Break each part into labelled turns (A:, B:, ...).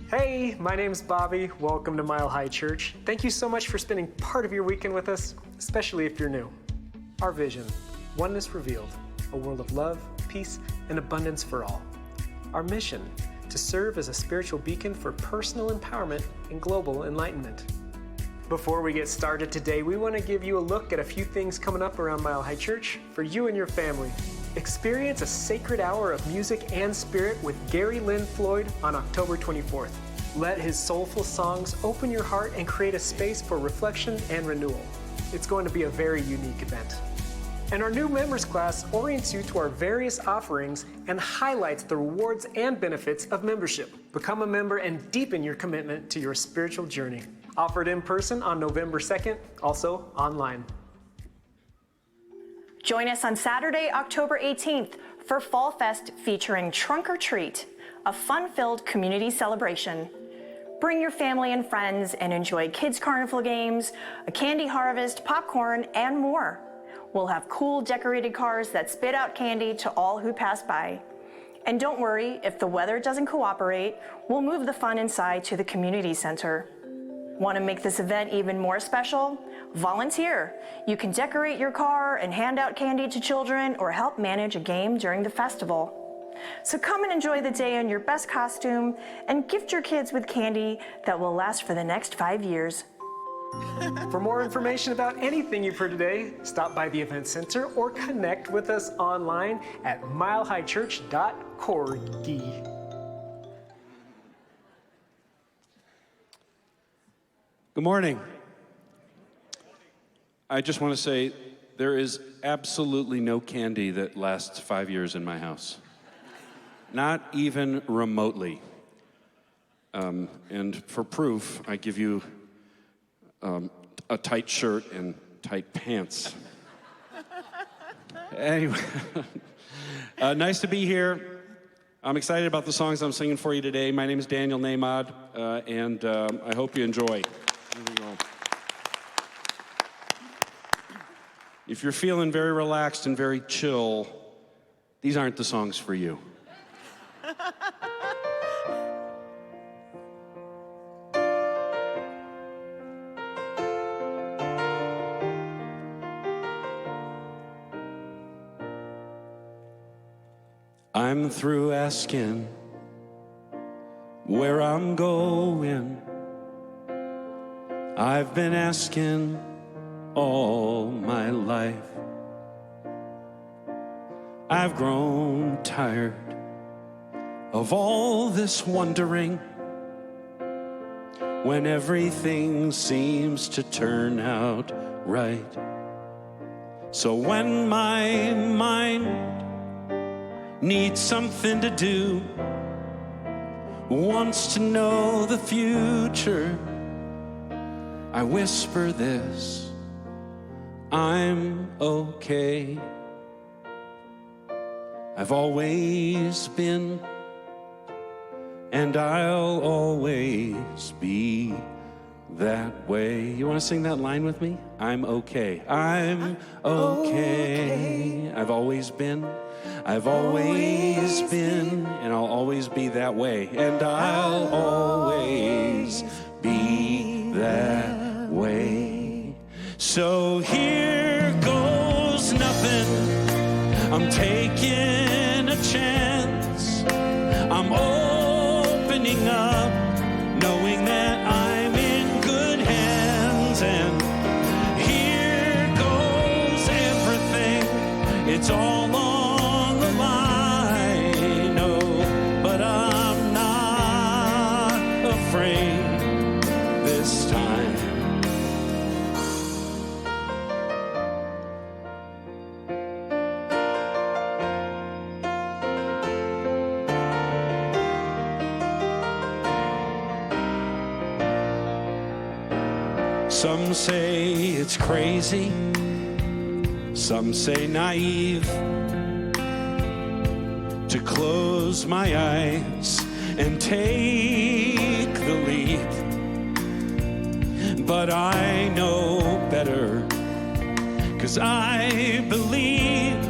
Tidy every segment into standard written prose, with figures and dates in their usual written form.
A: Hey, my name's Bobby. Welcome to Mile High Church. Thank you so much for spending part of your weekend with us, especially if you're new. Our vision, oneness revealed, a world of love, peace, and abundance for all. Our mission, to serve as a spiritual beacon for personal empowerment and global enlightenment. Before we get started today, we want to give you a look at a few things coming up around Mile High Church for you and your family. Experience a sacred hour of music and spirit with Gary Lynn Floyd on October 24th. Let his soulful songs open your heart and create a space for reflection and renewal. It's going to be a very unique event. And our new members class orients you to our various offerings and highlights the rewards and benefits of membership. Become a member and deepen your commitment to your spiritual journey. Offered in person on November 2nd, also online.
B: Join us on Saturday, October 18th for Fall Fest featuring Trunk or Treat, a fun-filled community celebration. Bring your family and friends and enjoy kids' carnival games, a candy harvest, popcorn, and more. We'll have cool decorated cars that spit out candy to all who pass by. And don't worry, if the weather doesn't cooperate, we'll move the fun inside to the community center. Want to make this event even more special? Volunteer. You can decorate your car and hand out candy to children or help manage a game during the festival. So come and enjoy the day in your best costume and gift your kids with candy that will last for the next 5 years.
A: For more information about anything you've heard today, stop by the event center or connect with us online at milehighchurch.org.
C: Good morning. I just want to say there is absolutely no candy that lasts 5 years in my house. Not even remotely. And for proof, I give you a tight shirt and tight pants. Anyway, nice to be here. I'm excited about the songs I'm singing for you today. My name is Daniel Nahmad, and I hope you enjoy. If you're feeling very relaxed and very chill, these aren't the songs for you. I'm through asking where I'm going. I've been asking all my life. I've grown tired of all this wondering when everything seems to turn out right. So when my mind needs something to do, wants to know the future, I whisper this: I'm okay. I've always been, and I'll always be that way. You want to sing that line with me? I'm okay. I'm okay. I've always been, I've always been, and I'll always be that way. And I'll always be taking a chance. I'm opening up, knowing that I'm in good hands. And here goes everything. It's all on the line. No, but I'm not afraid this time. Some say it's crazy, some say naive, to close my eyes and take the leap. But I know better, 'cause I believe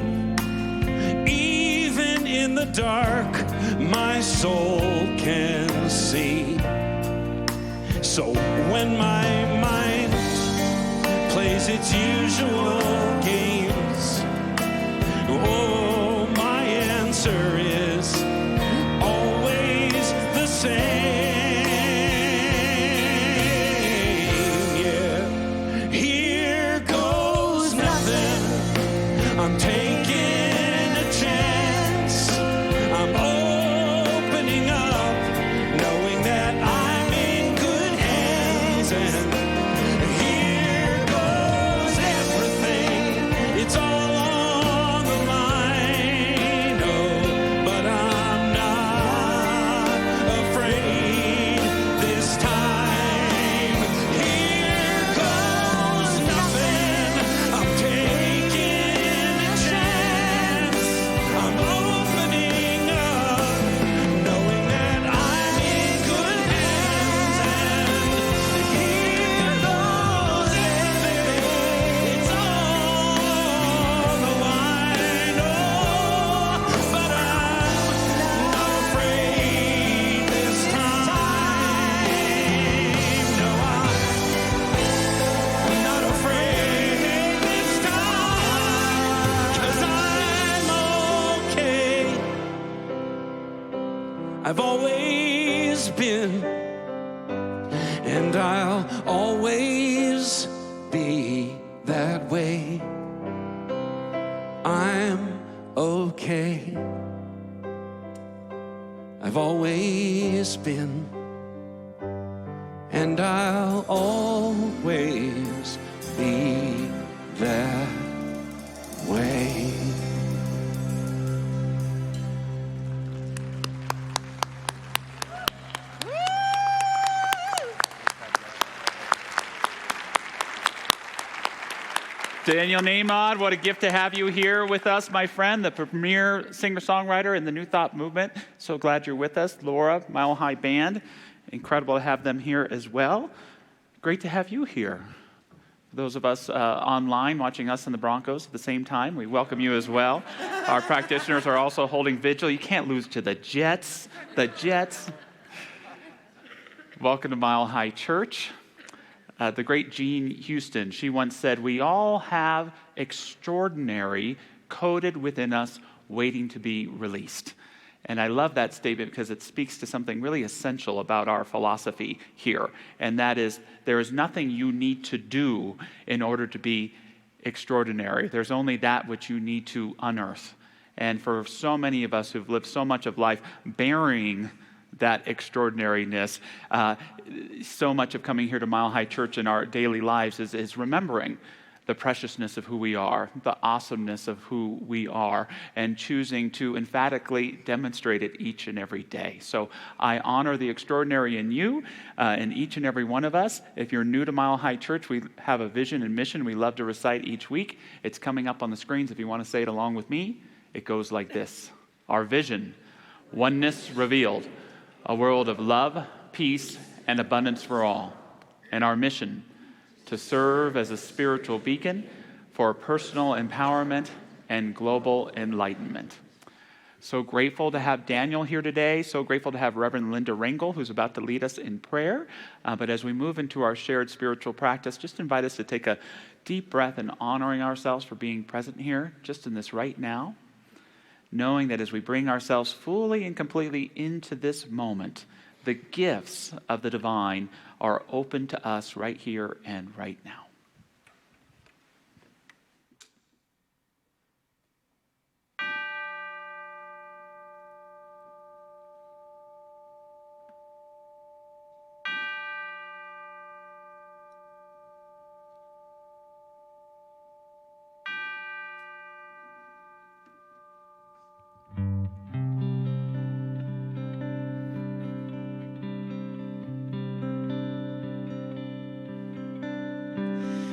C: even in the dark my soul can see. So when my mind plays its usual games, oh, my answer is always the same. Yeah, here goes nothing. I'm taking a chance. I'm opening up, knowing that I'm in good hands. And here goes everything. It's all on the line. Oh, but I'm not afraid this time. Here goes nothing. I'm taking a chance. I'm opening up, knowing that I'm in good hands. And here goes everything. It's all on the line. Oh, but I'm not afraid this time. No, I'm not afraid this time, 'cause I'm okay. I've always been, and I'll always be that way. I'm okay. I've always been, and I'll always be that way.
D: Daniel Nahmod, what a gift to have you here with us, my friend, the premier singer-songwriter in the New Thought movement. So glad you're with us. Laura, Mile High Band, incredible to have them here as well. Great to have you here. Those of us online watching us in the Broncos at the same time, we welcome you as well. Our practitioners are also holding vigil. You can't lose to the Jets. The Jets. Welcome to Mile High Church. The great Jean Houston, she once said, "We all have extraordinary coded within us waiting to be released." And I love that statement because it speaks to something really essential about our philosophy here. And that is, there is nothing you need to do in order to be extraordinary. There's only that which you need to unearth. And for so many of us who've lived so much of life burying that extraordinariness, so much of coming here to Mile High Church in our daily lives is remembering the preciousness of who we are, the awesomeness of who we are, and choosing to emphatically demonstrate it each and every day. So I honor the extraordinary in you, in each and every one of us. If you're new to Mile High Church, we have a vision and mission we love to recite each week. It's coming up on the screens if you want to say it along with me. It goes like this. Our vision, oneness revealed, a world of love, peace, and abundance for all. And our mission, to serve as a spiritual beacon for personal empowerment and global enlightenment. So grateful to have Daniel here today. So grateful to have Reverend Linda Rangel, who's about to lead us in prayer. But as we move into our shared spiritual practice, just invite us to take a deep breath in honoring ourselves for being present here, just in this right now. knowing that as we bring ourselves fully and completely into this moment, the gifts of the divine are open to us right here and right now.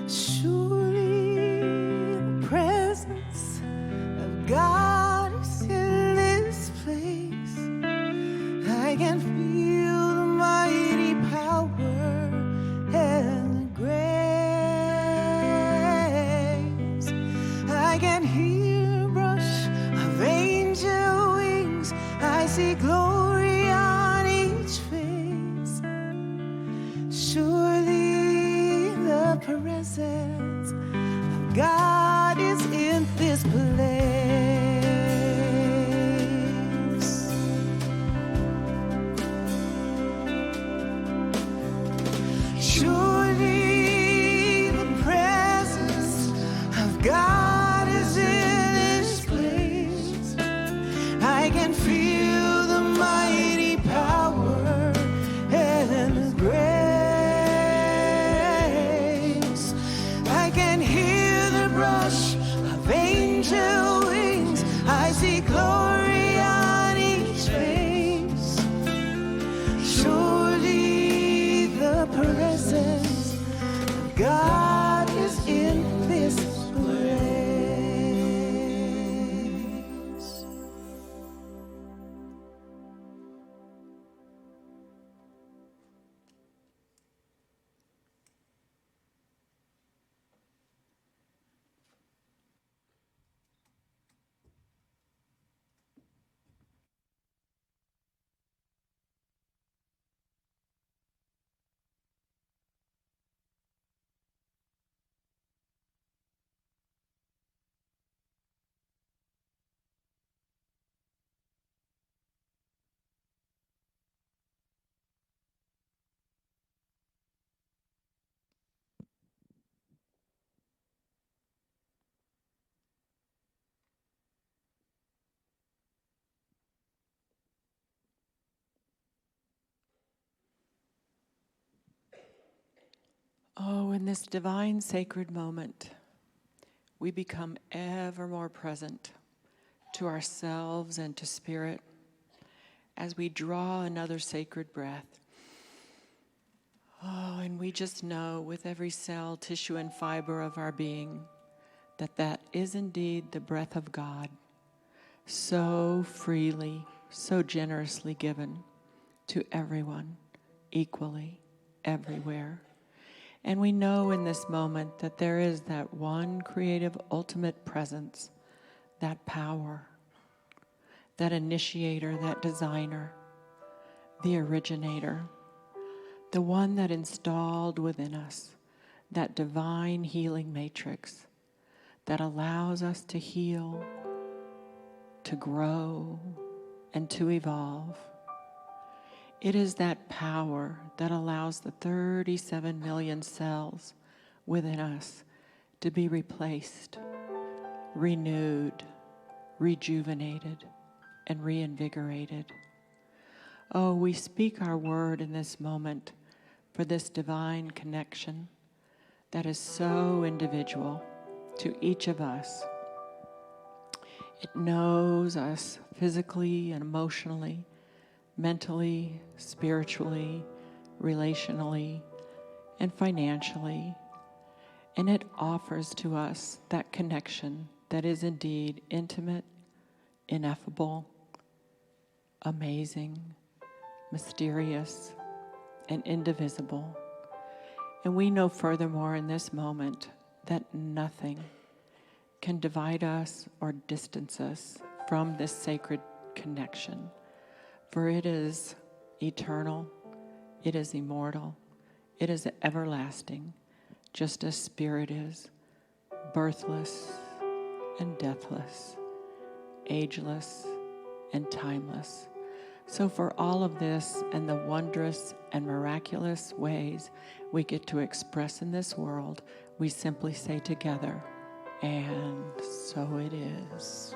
E: Surely the presence of God is in this place. I can feel the mighty power and the grace. I can hear a rush of angel wings. I see glory on each face. Surely the presence of God is in this place. Surely the presence of God is in this place. I can feel the mighty power and the grace. I can hear the rush of angel wings. I see glory on each face. Surely the presence of God is in this place.
F: Oh, in this divine sacred moment, we become ever more present to ourselves and to Spirit as we draw another sacred breath. Oh, and we just know with every cell, tissue, and fiber of our being that that is indeed the breath of God, so freely, so generously given to everyone, equally, everywhere. And we know in this moment that there is that one creative ultimate presence, that power, that initiator, that designer, the originator, the one that installed within us that divine healing matrix that allows us to heal, to grow, and to evolve. It is that power that allows the 37 million cells within us to be replaced, renewed, rejuvenated, and reinvigorated. Oh, we speak our word in this moment for this divine connection that is so individual to each of us. It knows us physically and emotionally, mentally, spiritually, relationally, and financially. And it offers to us that connection that is indeed intimate, ineffable, amazing, mysterious, and indivisible. And we know furthermore in this moment that nothing can divide us or distance us from this sacred connection. For it is eternal, it is immortal, it is everlasting, just as Spirit is, birthless and deathless, ageless, and timeless. So for all of this and the wondrous and miraculous ways we get to express in this world, we simply say together, and so it is.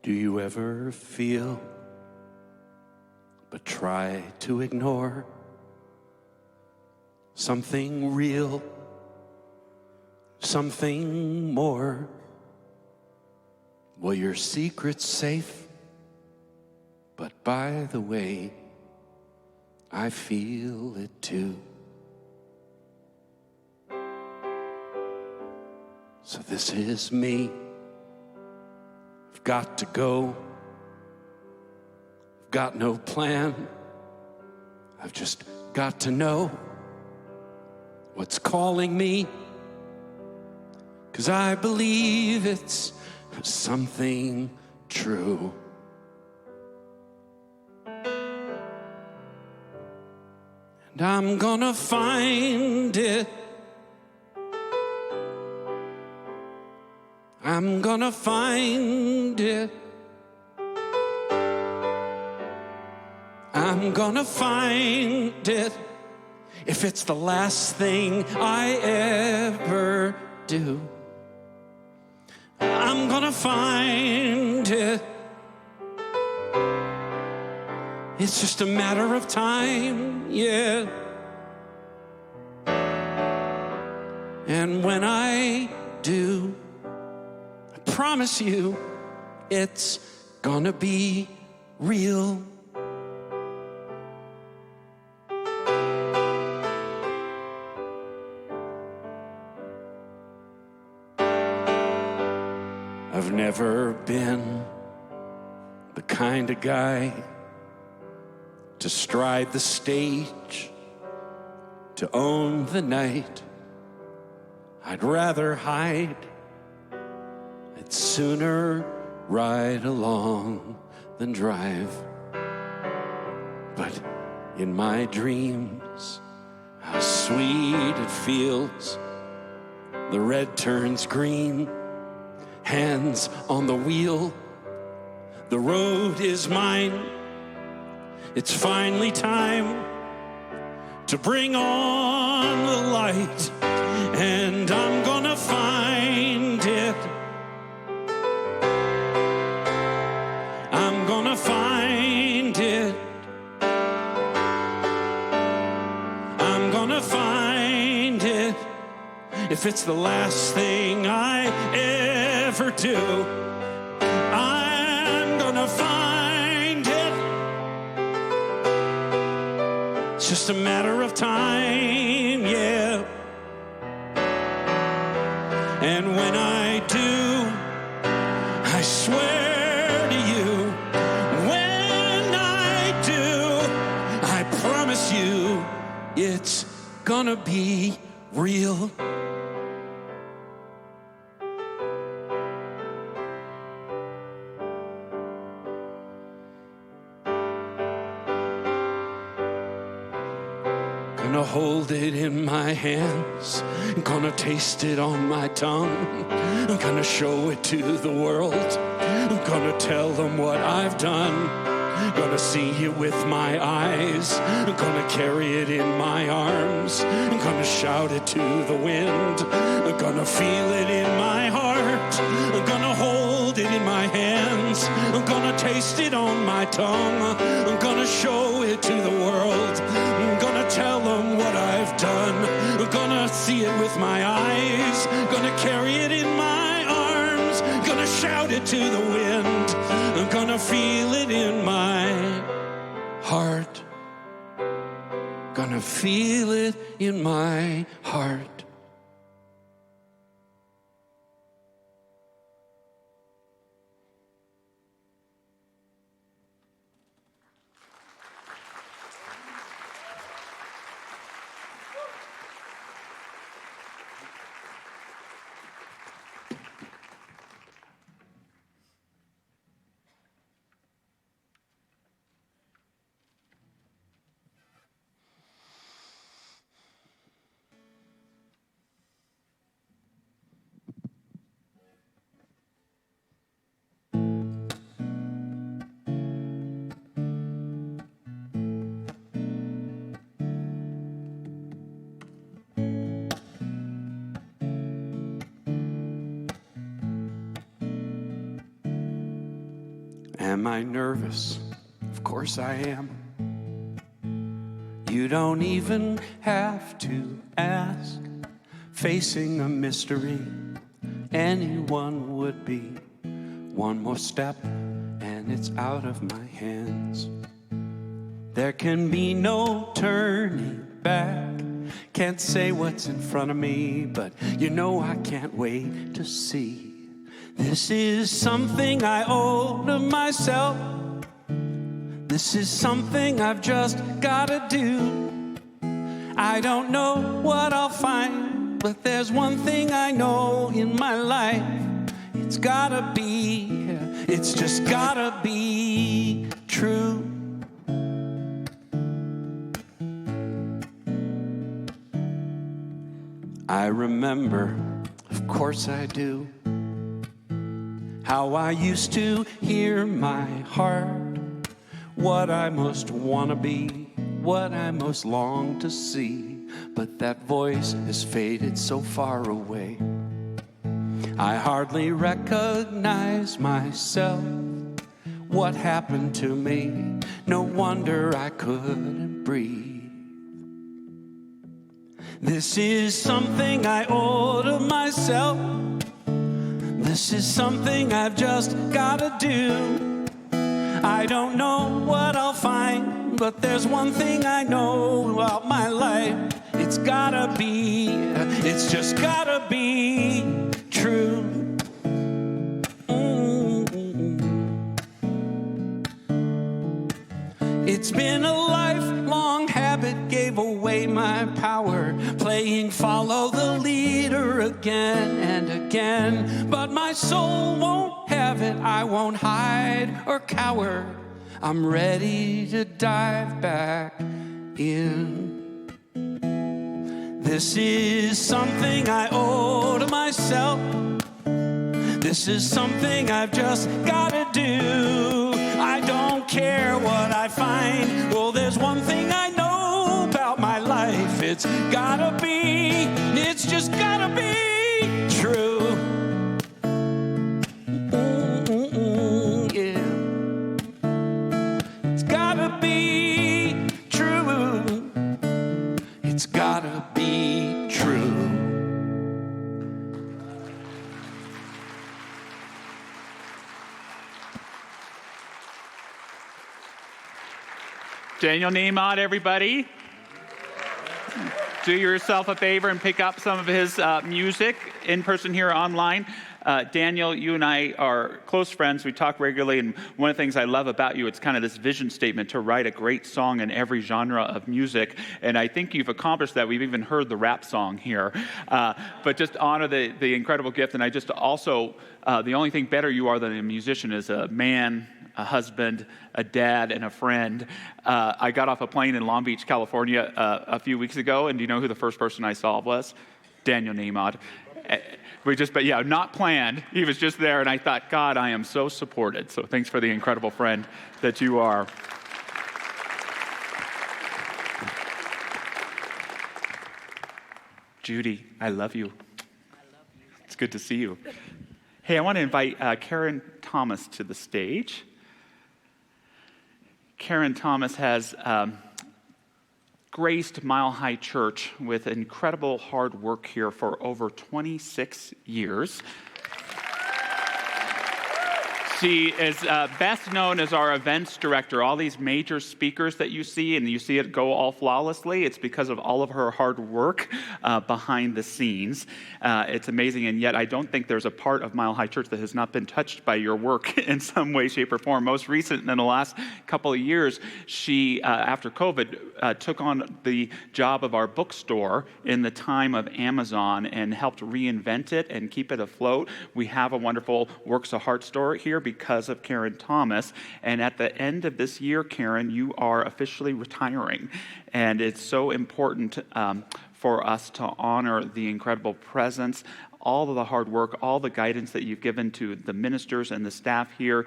C: Do you ever feel, but try to ignore, something real, something more? Well, your secret's safe, but by the way, I feel it too. So this is me. I've got to go. I've got no plan. I've just got to know what's calling me, 'cause I believe it's something true. And I'm gonna find it. I'm gonna find it. I'm gonna find it. If it's the last thing I ever do, I'm gonna find it. It's just a matter of time, yeah. And when I do, promise you, it's gonna be real. I've never been the kind of guy to stride the stage, to own the night. I'd rather hide. I'd sooner ride along than drive. But in my dreams, how sweet it feels. The red turns green, hands on the wheel. The road is mine. It's finally time to bring on the light. And I'm gonna find it. I'm gonna find it. I'm gonna find it. If it's the last thing I ever do, I'm gonna find it. It's just a matter of time, yeah. And when I do, I swear to you, when I do, I promise you, it's gonna be real. Gonna hold it in my hands, gonna taste it on my tongue, I'm gonna show it to the world, I'm gonna tell them what I've done. Gonna see it with my eyes. Gonna carry it in my arms. Gonna shout it to the wind. Gonna feel it in my heart. Gonna hold it in my hands. Gonna taste it on my tongue. Gonna show it to the world. Gonna tell them what I've done. Gonna see it with my eyes. Gonna carry it in my arms. Gonna shout it to the wind. I'm gonna feel it in my heart. Gonna feel it in my heart. Am I nervous? Of course I am. You don't even have to ask. Facing a mystery, anyone would be. One more step and it's out of my hands. There can be no turning back. Can't say what's in front of me, but you know I can't wait to see. This is something I owe to myself. This is something I've just gotta do. I don't know what I'll find, but there's one thing I know in my life. It's gotta be, it's just gotta be true. I remember, of course I do, how I used to hear my heart, what I most want to be, what I most long to see. But that voice has faded so far away. I hardly recognize myself. What happened to me? No wonder I couldn't breathe. This is something I owe to myself. This is something I've just gotta do. I don't know what I'll find, but there's one thing I know about my life. It's gotta be, it's just gotta be true. It's been a lifelong habit, gave away my power, playing follow the leader again and again. But my soul won't have it, I won't hide or cower. I'm ready to dive back in. This is something I owe to myself. This is something I've just gotta do. I don't care what I find. Well, there's one thing I know about my life. It's gotta be, it's just gotta be true. Yeah. It's gotta be true. It's gotta be true.
D: Daniel Nemot, everybody. Do yourself a favor and pick up some of his music in person here or online. Daniel, you and I are close friends. We talk regularly, and one of the things I love about you, it's kind of this vision statement to write a great song in every genre of music, and I think you've accomplished that. We've even heard the rap song here. But just honor the incredible gift, and I just also, the only thing better you are than a musician is a man, a husband, a dad, and a friend. I got off a plane in Long Beach, California a few weeks ago, and do you know who the first person I saw was? Daniel Nemot. But yeah, not planned. He was just there, and I thought, God, I am so supported. So thanks for the incredible friend that you are. Judy, I love you. It's good to see you. Hey, I want to invite Karen Thomas to the stage. Karen Thomas has graced Mile High Church with incredible hard work here for over 26 years. She is best known as our events director. All these major speakers that you see, and you see it go all flawlessly, it's because of all of her hard work behind the scenes. It's amazing, and yet I don't think there's a part of Mile High Church that has not been touched by your work in some way, shape, or form. Most recent, in the last couple of years, she, after COVID, took on the job of our bookstore in the time of Amazon and helped reinvent it and keep it afloat. We have a wonderful Works of Heart store here because of Karen Thomas. And at the end of this year, Karen, you are officially retiring. And it's so important for us to honor the incredible presence, all of the hard work, all the guidance that you've given to the ministers and the staff here.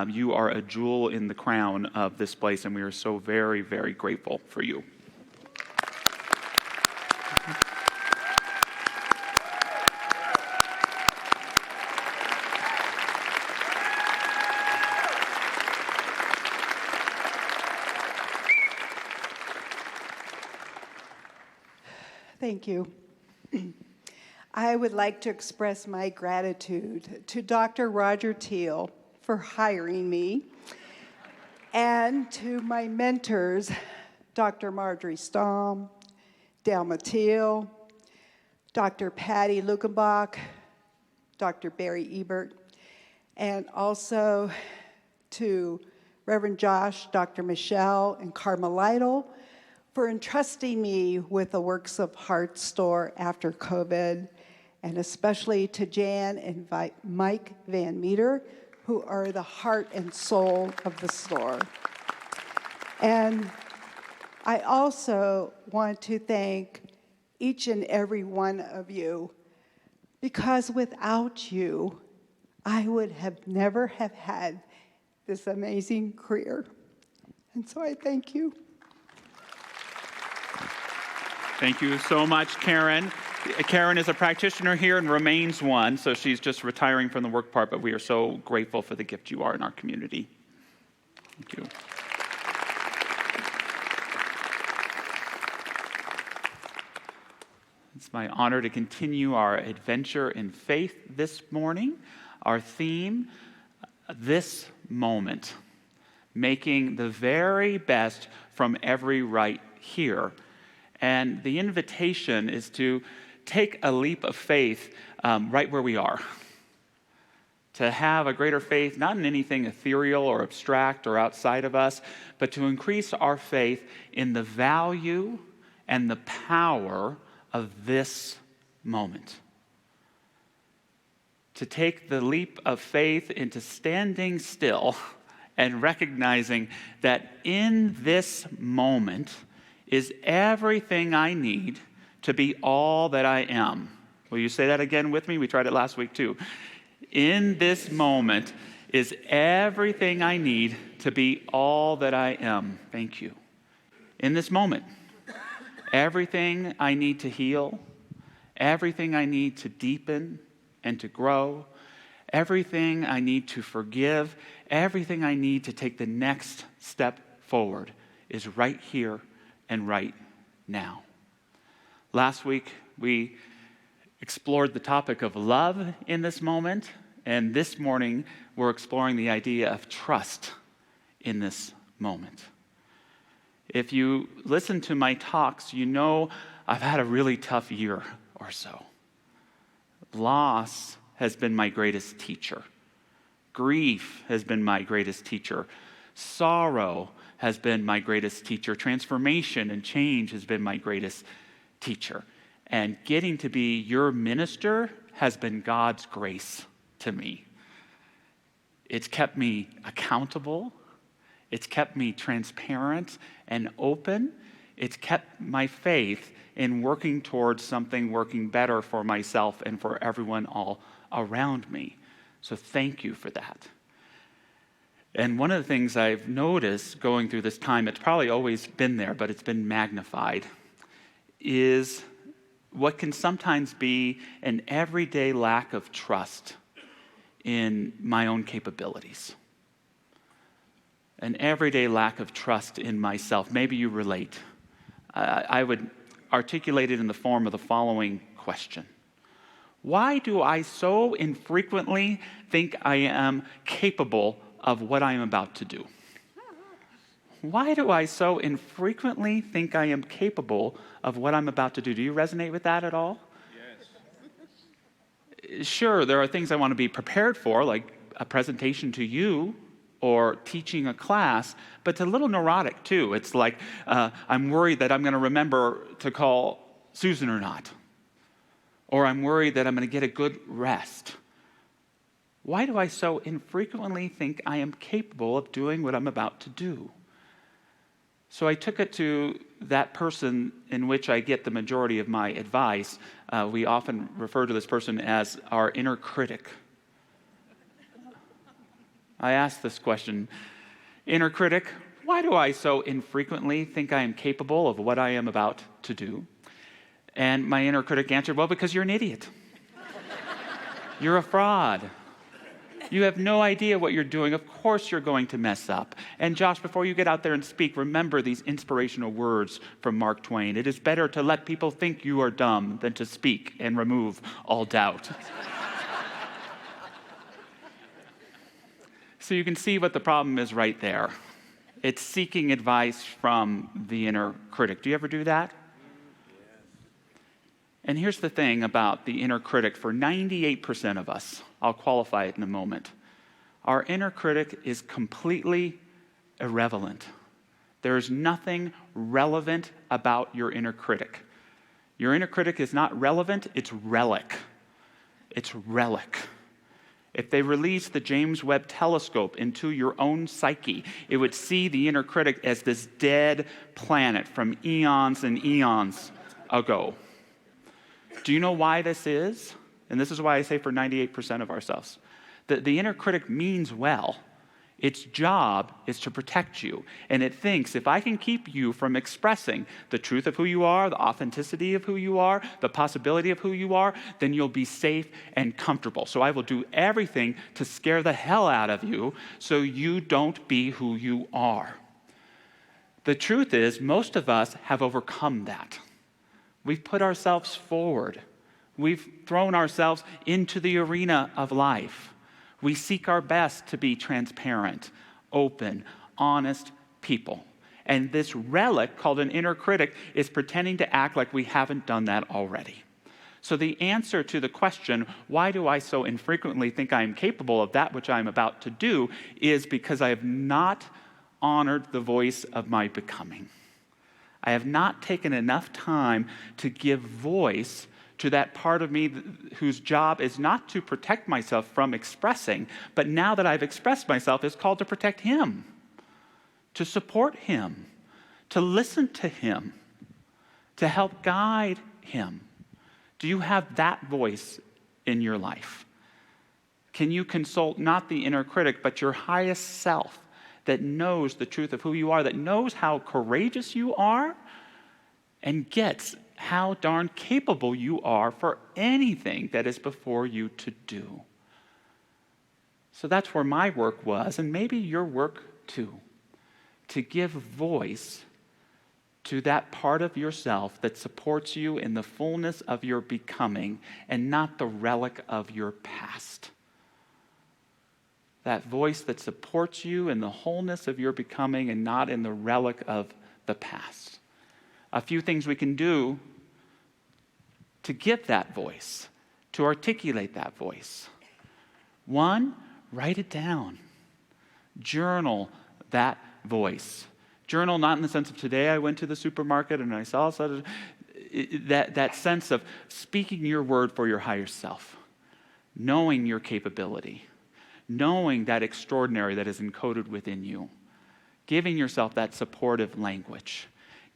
D: You are a jewel in the crown of this place, and we are so very, very grateful for you.
G: Thank you. I would like to express my gratitude to Dr. Roger Teal for hiring me, and to my mentors, Dr. Marjorie Stamm, Delma Teal, Dr. Patty Lukenbach, Dr. Barry Ebert, and also to Reverend Josh, Dr. Michelle, and Karma Lytle, for entrusting me with the Works of Heart store after COVID, and especially to Jan and Mike Van Meter, who are the heart and soul of the store. And I also want to thank each and every one of you, because without you, I would have never have had this amazing career. And so I thank you.
D: Thank you so much, Karen. Karen is a practitioner here and remains one, so she's just retiring from the work part, but we are so grateful for the gift you are in our community. Thank you. It's my honor to continue our adventure in faith this morning. Our theme, this moment, making the very best from every right here. And the invitation is to take a leap of faith right where we are. To have a greater faith, not in anything ethereal or abstract or outside of us, but to increase our faith in the value and the power of this moment. To take the leap of faith into standing still and recognizing that in this moment is everything I need to be all that I am. Will you say that again with me? We tried it last week too. In this moment is everything I need to be all that I am. Thank you. In this moment, everything I need to heal, everything I need to deepen and to grow, everything I need to forgive, everything I need to take the next step forward is right here and right now. Last week, we explored the topic of love in this moment, and this morning, we're exploring the idea of trust in this moment. If you listen to my talks, you know I've had a really tough year or so. Loss has been my greatest teacher. Grief has been my greatest teacher. Sorrow has been my greatest teacher. Transformation and change has been my greatest teacher. And getting to be your minister has been God's grace to me. It's kept me accountable. It's kept me transparent and open It's kept my faith in working towards something working better for myself and for everyone all around me. So thank you for that. And one of the things I've noticed going through this time, it's probably always been there, but it's been magnified, is what can sometimes be an everyday lack of trust in my own capabilities. An everyday lack of trust in myself. Maybe you relate. I would articulate it in the form of the following question. Why do I so infrequently think I am capable of what I am about to do? Why do I so infrequently think I am capable of what I'm about to do? Do you resonate with that at all? Yes. Sure, there are things I want to be prepared for, like a presentation to you or teaching a class, but it's a little neurotic too. It's like I'm worried that I'm going to remember to call Susan or not. Or I'm worried that I'm going to get a good rest. Why do I so infrequently think I am capable of doing what I'm about to do? So I took it to that person in which I get the majority of my advice. We often refer to this person as our inner critic. I asked this question, inner critic, why do I so infrequently think I am capable of what I am about to do? And my inner critic answered, well, because you're an idiot. You're a fraud. You have no idea what you're doing. Of course you're going to mess up. And Josh, before you get out there and speak, remember these inspirational words from Mark Twain. It is better to let people think you are dumb than to speak and remove all doubt. So you can see what the problem is right there. It's seeking advice from the inner critic. Do you ever do that? And here's the thing about the inner critic. For 98% of us, I'll qualify it in a moment, our inner critic is completely irrelevant. There is nothing relevant about your inner critic. Your inner critic is not relevant, it's relic. It's relic. If they released the James Webb Telescope into your own psyche, it would see the inner critic as this dead planet from eons and eons ago. Do you know why this is? And this is why I say for 98% of ourselves. The inner critic means well. Its job is to protect you. And it thinks, if I can keep you from expressing the truth of who you are, the authenticity of who you are, the possibility of who you are, then you'll be safe and comfortable. So I will do everything to scare the hell out of you so you don't be who you are. The truth is, most of us have overcome that. We've put ourselves forward. We've thrown ourselves into the arena of life. We seek our best to be transparent, open, honest people. And this relic called an inner critic is pretending to act like we haven't done that already. So the answer to the question, why do I so infrequently think I am capable of that which I am about to do, is because I have not honored the voice of my becoming. I have not taken enough time to give voice to that part of me whose job is not to protect myself from expressing, but now that I've expressed myself, is called to protect him, to support him, to listen to him, to help guide him. Do you have that voice in your life? Can you consult not the inner critic, but your highest self that knows the truth of who you are, that knows how courageous you are, and gets how darn capable you are for anything that is before you to do? So that's where my work was, and maybe your work too, to give voice to that part of yourself that supports you in the fullness of your becoming and not the relic of your past. That voice that supports you in the wholeness of your becoming and not in the relic of the past. A few things we can do to give that voice, to articulate that voice. One, write it down. Journal that voice. Journal not in the sense of today I went to the supermarket and I saw that sense of speaking your word for your higher self, knowing your capability, knowing that extraordinary that is encoded within you, giving yourself that supportive language,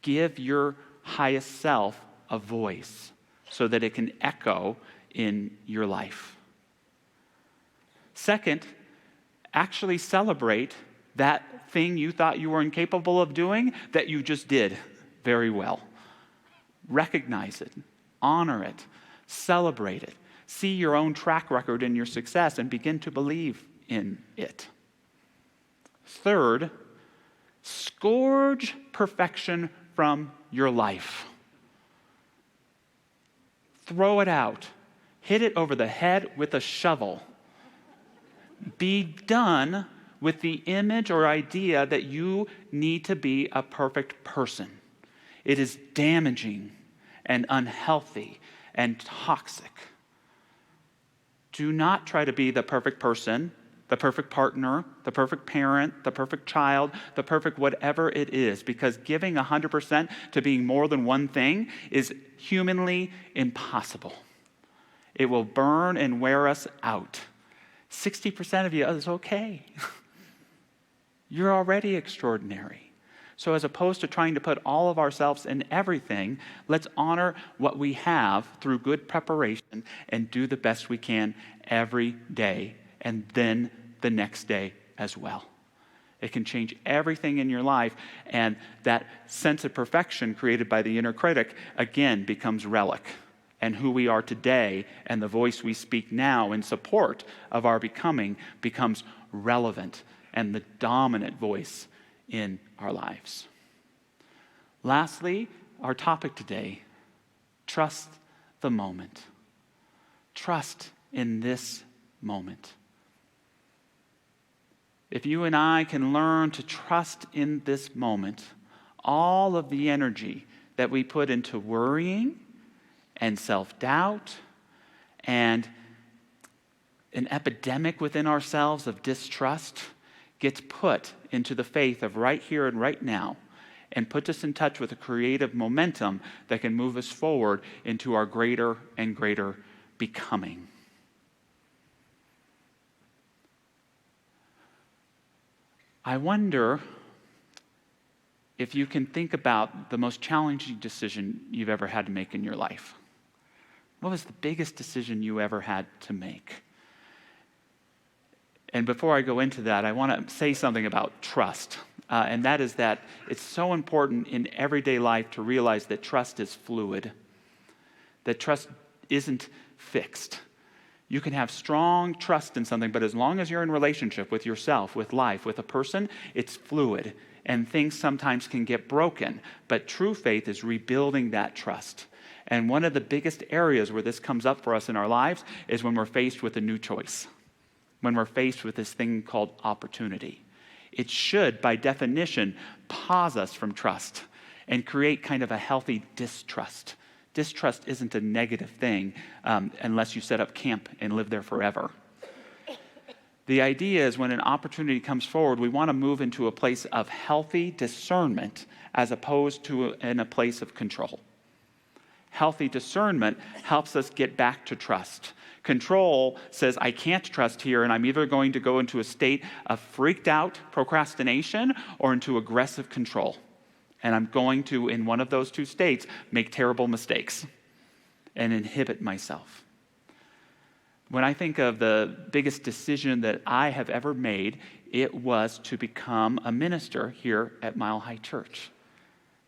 D: Give your highest self a voice so that it can echo in your life. Second, actually celebrate that thing you thought you were incapable of doing that you just did very well. Recognize it, honor it, celebrate it. See your own track record in your success and begin to believe in it. Third, scourge perfection from your life. Throw it out. Hit it over the head with a shovel. Be done with the image or idea that you need to be a perfect person. It is damaging and unhealthy and toxic. Do not try to be the perfect person, the perfect partner, the perfect parent, the perfect child, the perfect whatever it is, because giving 100% to being more than one thing is humanly impossible. It will burn and wear us out. 60% of you is okay. You're already extraordinary. So as opposed to trying to put all of ourselves in everything, let's honor what we have through good preparation and do the best we can every day and then the next day as well. It can change everything in your life, and that sense of perfection created by the inner critic, again, becomes relic. And who we are today and the voice we speak now in support of our becoming becomes relevant and the dominant voice in our lives. Lastly, our topic today, trust the moment. Trust in this moment. If you and I can learn to trust in this moment, all of the energy that we put into worrying and self-doubt and an epidemic within ourselves of distrust gets put into the faith of right here and right now and puts us in touch with a creative momentum that can move us forward into our greater and greater becoming. I wonder if you can think about the most challenging decision you've ever had to make in your life. What was the biggest decision you ever had to make? And before I go into that, I want to say something about trust. And that is that it's so important in everyday life to realize that trust is fluid, that trust isn't fixed. You can have strong trust in something, but as long as you're in relationship with yourself, with life, with a person, it's fluid. And things sometimes can get broken. But true faith is rebuilding that trust. And one of the biggest areas where this comes up for us in our lives is when we're faced with a new choice, when we're faced with this thing called opportunity. It should, by definition, pause us from trust and create kind of a healthy distrust. Distrust isn't a negative thing unless you set up camp and live there forever. The idea is when an opportunity comes forward, we want to move into a place of healthy discernment as opposed to in a place of control. Healthy discernment helps us get back to trust. Control says, I can't trust here, and I'm either going to go into a state of freaked out procrastination or into aggressive control. And I'm going to, in one of those two states, make terrible mistakes and inhibit myself. When I think of the biggest decision that I have ever made, it was to become a minister here at Mile High Church.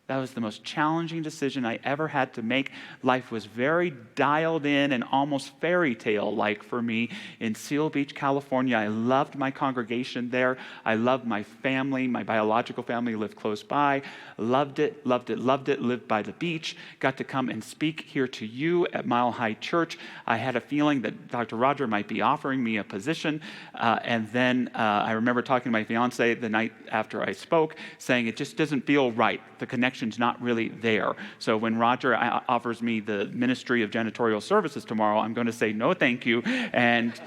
D: That was the most challenging decision I ever had to make. Life was very dialed in and almost fairy tale-like for me in Seal Beach, California. I loved my congregation there. I loved my family. My biological family lived close by. Loved it, loved it, loved it. Lived by the beach. Got to come and speak here to you at Mile High Church. I had a feeling that Dr. Roger might be offering me a position. And then I remember talking to my fiance the night after I spoke, saying it just doesn't feel right. The connection's not really there. So when Roger offers me the ministry of janitorial services tomorrow, I'm going to say no thank you and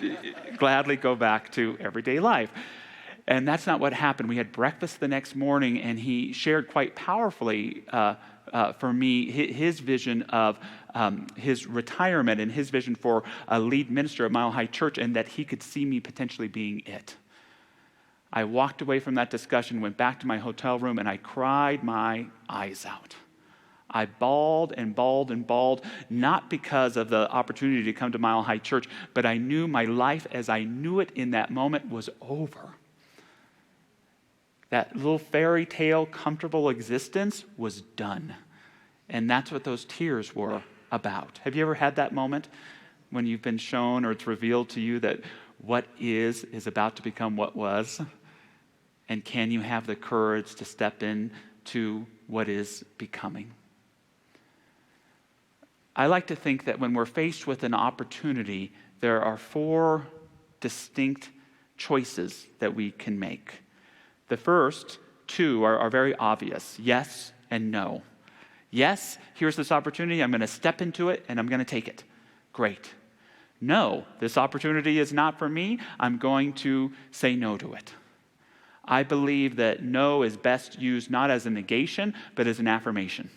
D: gladly go back to everyday life. And that's not what happened. We had breakfast the next morning, and he shared quite powerfully for me his vision of his retirement and his vision for a lead minister at Mile High Church, and that he could see me potentially being it. I walked away from that discussion, went back to my hotel room, and I cried my eyes out. I bawled and bawled and bawled, not because of the opportunity to come to Mile High Church, but I knew my life as I knew it in that moment was over. That little fairy tale, comfortable existence was done. And that's what those tears were about. Have you ever had that moment when you've been shown or it's revealed to you that what is about to become what was? And can you have the courage to step into what is becoming? I like to think that when we're faced with an opportunity, there are 4 distinct choices that we can make. The first 2 are very obvious, yes and no. Yes, here's this opportunity, I'm going to step into it and I'm going to take it. Great. No, this opportunity is not for me, I'm going to say no to it. I believe that no is best used not as a negation, but as an affirmation.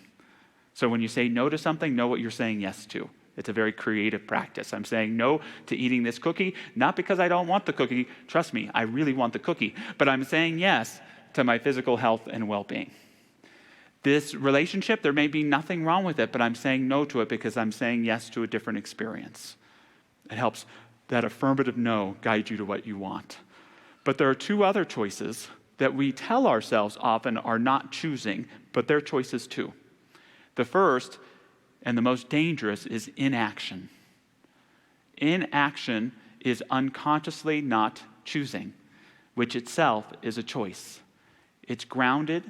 D: So when you say no to something, know what you're saying yes to. It's a very creative practice. I'm saying no to eating this cookie, not because I don't want the cookie. Trust me, I really want the cookie. But I'm saying yes to my physical health and well-being. This relationship, there may be nothing wrong with it, but I'm saying no to it because I'm saying yes to a different experience. It helps that affirmative no guide you to what you want. But there are 2 other choices that we tell ourselves often are not choosing, but they're choices too. The first and the most dangerous is inaction. Inaction is unconsciously not choosing, which itself is a choice. It's grounded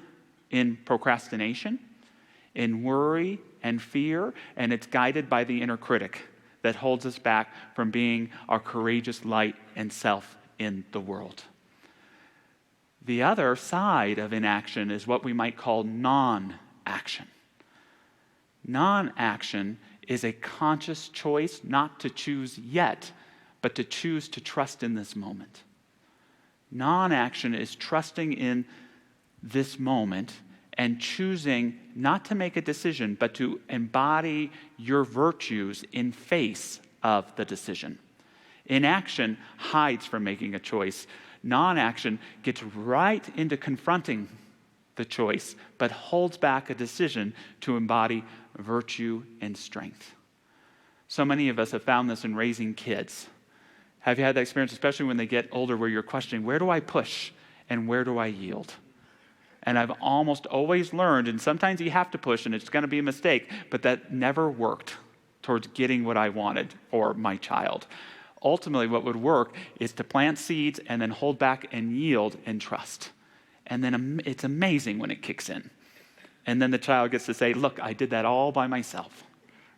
D: in procrastination, in worry and fear, and it's guided by the inner critic that holds us back from being our courageous light and self in the world. The other side of inaction is what we might call non-action. Non-action is a conscious choice not to choose yet, but to choose to trust in this moment. Non-action is trusting in this moment and choosing not to make a decision, but to embody your virtues in face of the decision. Inaction hides from making a choice. Non-action gets right into confronting the choice, but holds back a decision to embody virtue and strength. So many of us have found this in raising kids. Have you had that experience, especially when they get older, where you're questioning, where do I push and where do I yield? And I've almost always learned, and sometimes you have to push and it's going to be a mistake, but that never worked towards getting what I wanted for my child. Ultimately, what would work is to plant seeds and then hold back and yield and trust. And then it's amazing when it kicks in. And then the child gets to say, look, I did that all by myself,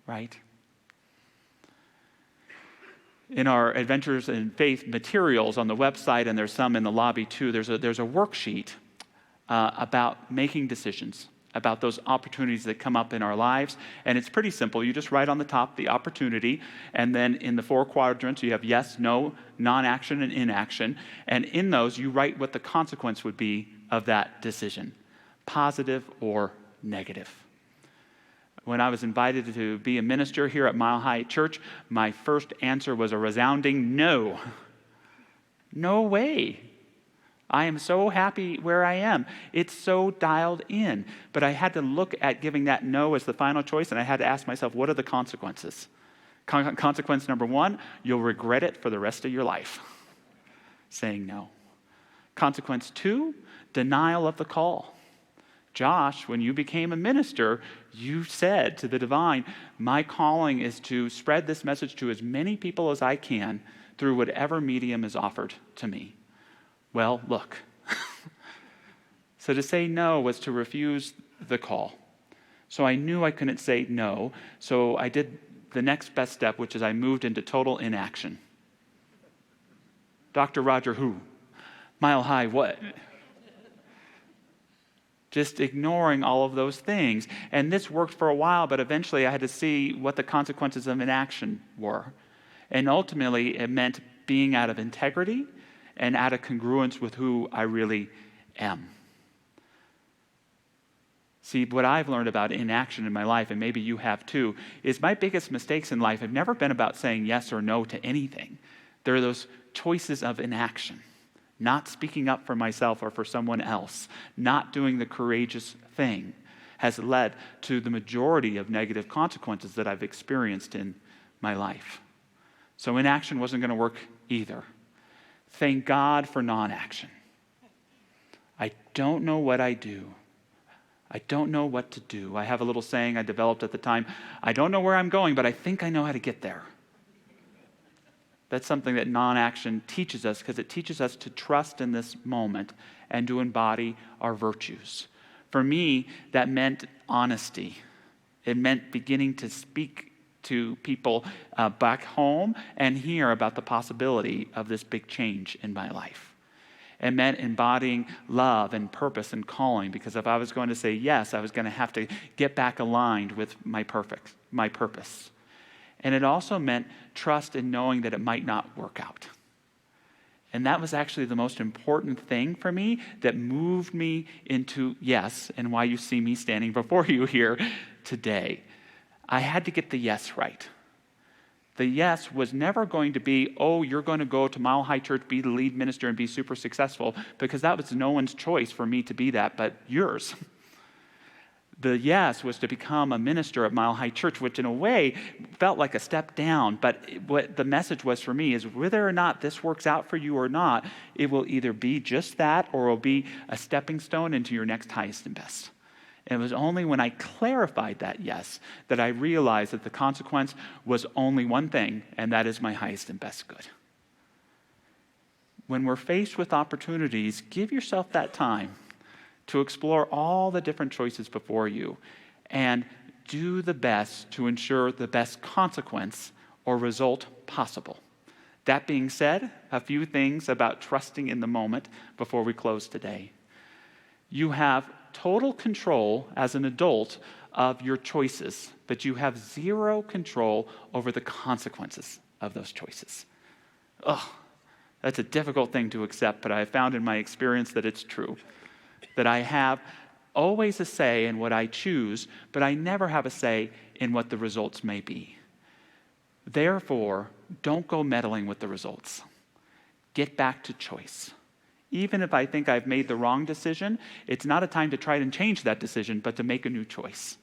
D: right? In our Adventures in Faith materials on the website, and there's some in the lobby too, there's a worksheet about making decisions, about those opportunities that come up in our lives. And it's pretty simple. You just write on the top the opportunity, and then in the 4 quadrants, you have yes, no, non-action, and inaction. And in those, you write what the consequence would be of that decision, positive or negative. When I was invited to be a minister here at Mile High Church, my first answer was a resounding no. No way. I am so happy where I am. It's so dialed in. But I had to look at giving that no as the final choice, and I had to ask myself, what are the consequences? Consequence number 1, you'll regret it for the rest of your life, saying no. Consequence 2, denial of the call. Josh, when you became a minister, you said to the divine, my calling is to spread this message to as many people as I can through whatever medium is offered to me. Well, look. So to say no was to refuse the call. So I knew I couldn't say no, so I did the next best step, which is I moved into total inaction. Dr. Roger who? Mile High what? Just ignoring all of those things. And this worked for a while, but eventually I had to see what the consequences of inaction were. And ultimately, it meant being out of integrity and out of congruence with who I really am. See, what I've learned about inaction in my life, and maybe you have too, is my biggest mistakes in life have never been about saying yes or no to anything. They're those choices of inaction. not speaking up for myself or for someone else, not doing the courageous thing, has led to the majority of negative consequences that I've experienced in my life. So inaction wasn't going to work either. Thank God for non-action. I don't know what I do. I don't know what to do. I have a little saying I developed at the time. I don't know where I'm going, but I think I know how to get there. That's something that non-action teaches us, because it teaches us to trust in this moment and to embody our virtues. For me, that meant honesty. It meant beginning to speak to people back home and hear about the possibility of this big change in my life. It meant embodying love and purpose and calling, because if I was going to say yes, I was going to have to get back aligned with my purpose. And it also meant trust in knowing that it might not work out. And that was actually the most important thing for me that moved me into yes, and why you see me standing before you here today. I had to get the yes right. The yes was never going to be, oh, you're going to go to Mile High Church, be the lead minister, and be super successful, because that was no one's choice for me to be that but yours. The yes was to become a minister at Mile High Church, which in a way felt like a step down. But what the message was for me is, whether or not this works out for you or not, it will either be just that, or it will be a stepping stone into your next highest and best. And it was only when I clarified that yes that I realized that the consequence was only one thing, and that is my highest and best good. When we're faced with opportunities, give yourself that time to explore all the different choices before you and do the best to ensure the best consequence or result possible. That being said, a few things about trusting in the moment before we close today. You have total control as an adult of your choices, but you have zero control over the consequences of those choices. That's a difficult thing to accept, but I have found in my experience that it's true. That I have always a say in what I choose, but I never have a say in what the results may be. Therefore, don't go meddling with the results. Get back to choice. Even if I think I've made the wrong decision, it's not a time to try and change that decision, but to make a new choice.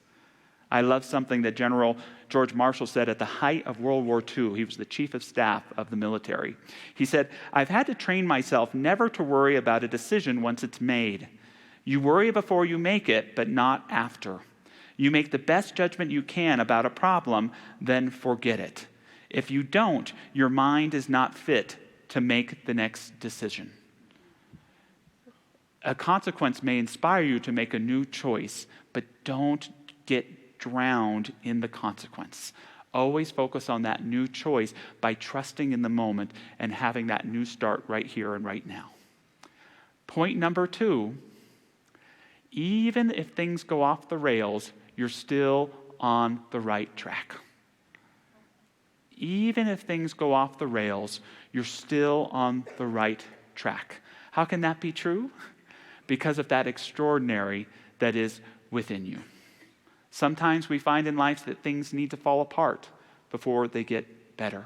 D: I love something that General George Marshall said at the height of World War II. He was the chief of staff of the military. He said, "I've had to train myself never to worry about a decision once it's made. You worry before you make it, but not after. You make the best judgment you can about a problem, then forget it. If you don't, your mind is not fit to make the next decision." A consequence may inspire you to make a new choice, but don't get drowned in the consequence. Always focus on that new choice by trusting in the moment and having that new start right here and right now. Point number 2, even if things go off the rails, you're still on the right track. Even if things go off the rails, you're still on the right track. How can that be true? Because of that extraordinary that is within you. Sometimes we find in life that things need to fall apart before they get better.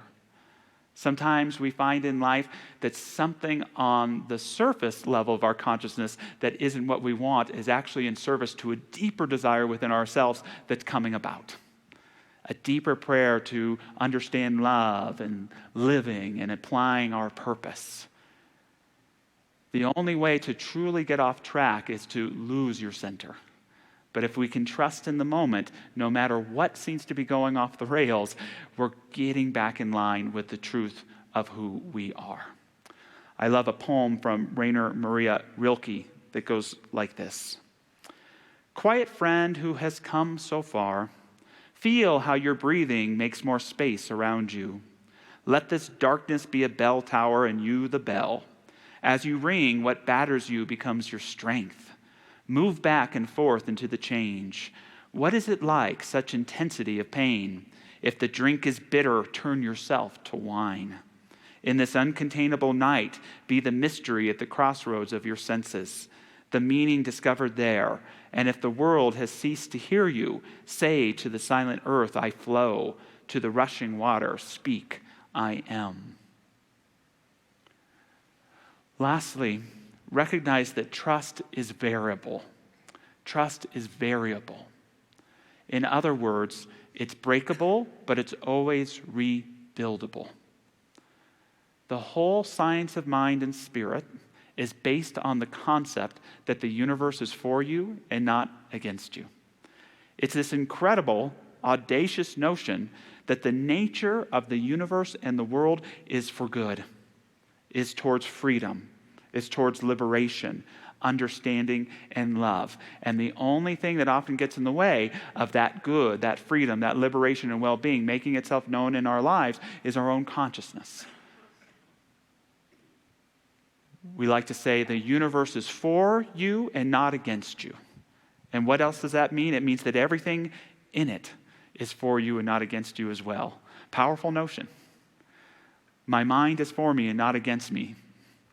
D: Sometimes we find in life that something on the surface level of our consciousness that isn't what we want is actually in service to a deeper desire within ourselves that's coming about. A deeper prayer to understand love and living and applying our purpose. The only way to truly get off track is to lose your center. But if we can trust in the moment, no matter what seems to be going off the rails, we're getting back in line with the truth of who we are. I love a poem from Rainer Maria Rilke that goes like this. Quiet friend who has come so far, feel how your breathing makes more space around you. Let this darkness be a bell tower and you the bell. As you ring, what batters you becomes your strength. Move back and forth into the change. What is it like, such intensity of pain? If the drink is bitter, turn yourself to wine. In this uncontainable night, be the mystery at the crossroads of your senses, the meaning discovered there. And if the world has ceased to hear you, say to the silent earth, I flow. To the rushing water, speak, I am. Lastly, recognize that trust is variable. Trust is variable. In other words, it's breakable, but it's always rebuildable. The whole science of mind and spirit is based on the concept that the universe is for you and not against you. It's this incredible, audacious notion that the nature of the universe and the world is for good, is towards freedom, is towards liberation, understanding, and love. And the only thing that often gets in the way of that good, that freedom, that liberation and well-being making itself known in our lives is our own consciousness. We like to say the universe is for you and not against you. And what else does that mean? It means that everything in it is for you and not against you as well. Powerful notion. My mind is for me and not against me.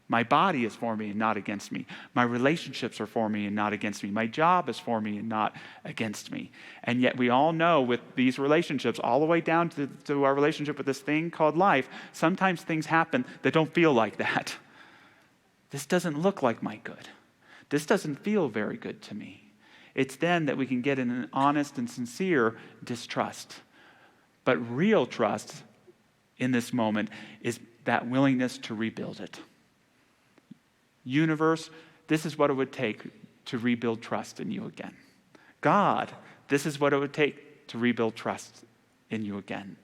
D: My body is for me and not against me. My relationships are for me and not against me. My job is for me and not against me. And yet we all know with these relationships, all the way down to our relationship with this thing called life, sometimes things happen that don't feel like that. This doesn't look like my good. This doesn't feel very good to me. It's then that we can get in an honest and sincere distrust. But real trust in this moment is that willingness to rebuild it. Universe, this is what it would take to rebuild trust in you again. God, this is what it would take to rebuild trust in you again.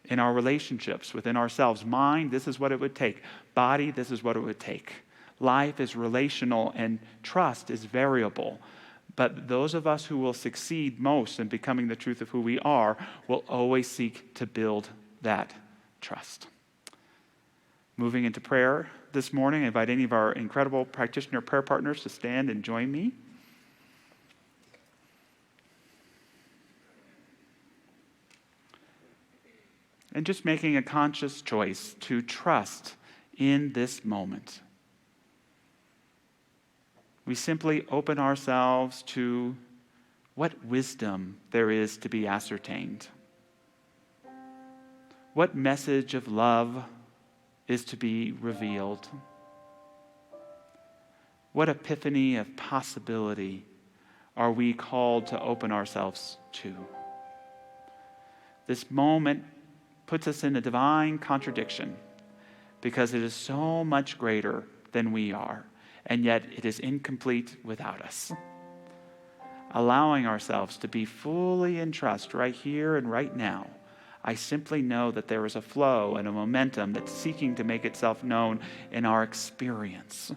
D: In our relationships, within ourselves, mind, this is what it would take. Body, this is what it would take. Life is relational and trust is variable. But those of us who will succeed most in becoming the truth of who we are will always seek to build that trust. Moving into prayer this morning, I invite any of our incredible practitioner prayer partners to stand and join me. And just making a conscious choice to trust in this moment. We simply open ourselves to what wisdom there is to be ascertained. What message of love is to be revealed? What epiphany of possibility are we called to open ourselves to? This moment puts us in a divine contradiction because it is so much greater than we are, and yet it is incomplete without us. Allowing ourselves to be fully in trust right here and right now, I simply know that there is a flow and a momentum that's seeking to make itself known in our experience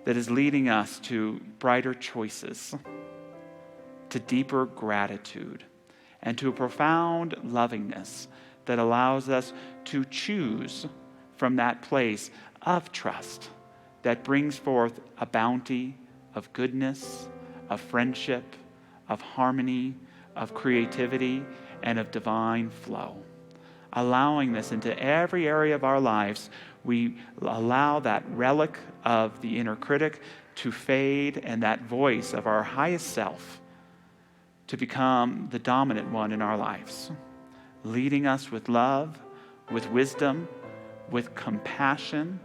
D: that is leading us to brighter choices, to deeper gratitude, and to a profound lovingness that allows us to choose from that place of trust that brings forth a bounty of goodness, of friendship, of harmony, of creativity, and of divine flow. Allowing this into every area of our lives, we allow that relic of the inner critic to fade and that voice of our highest self to become the dominant one in our lives, leading us with love, with wisdom, with compassion,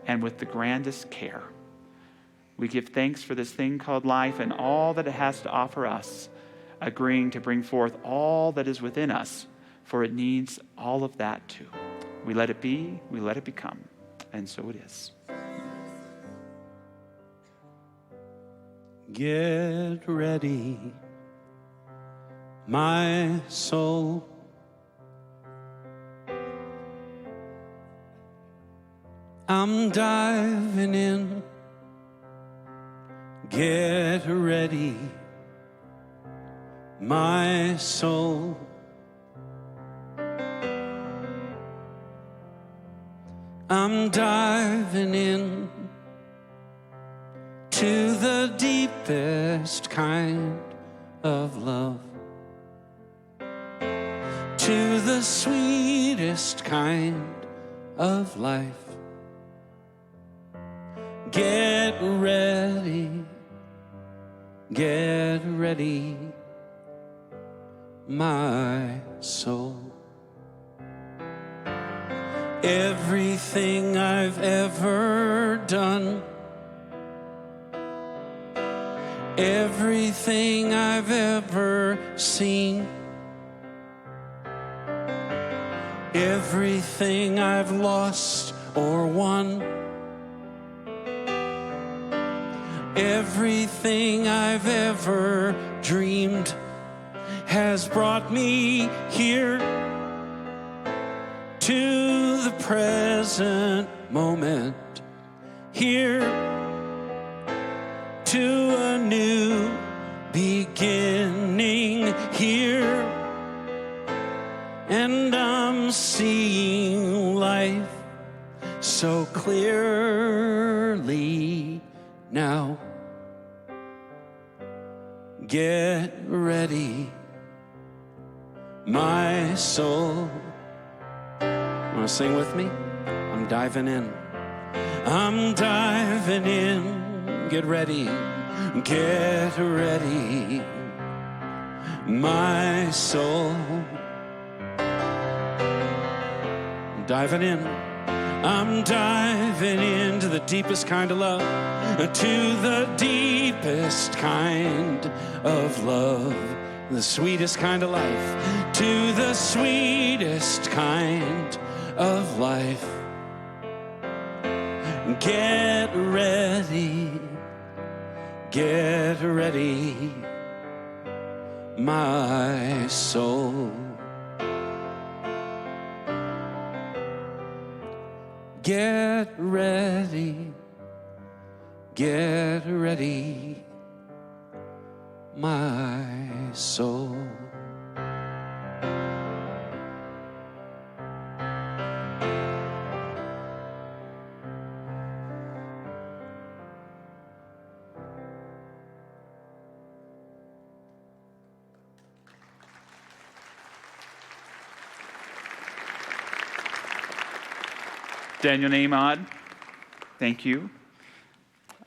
D: and with the grandest care. We give thanks for this thing called life and all that it has to offer us, agreeing to bring forth all that is within us, for it needs all of that too. We let it be, we let it become, and so it is.
C: Get ready, my soul. I'm diving in. Get ready, my soul. I'm diving in to the deepest kind of love, to the sweetest kind of life. Get ready, my soul. everything I've ever done, everything I've ever seen, everything I've lost or won, everything I've ever dreamed has brought me here to the present moment, here to a new beginning, here, and I'm seeing life so clearly now. Get ready, my soul. Want to sing with me? I'm diving in. I'm diving in. Get ready. Get ready, my soul. I'm diving in. I'm diving into the deepest kind of love, to the deepest kind of love, the sweetest kind of life, to the sweetest kind of life. Get ready, my soul. Get ready, my soul.
D: Daniel Nahmad, thank you.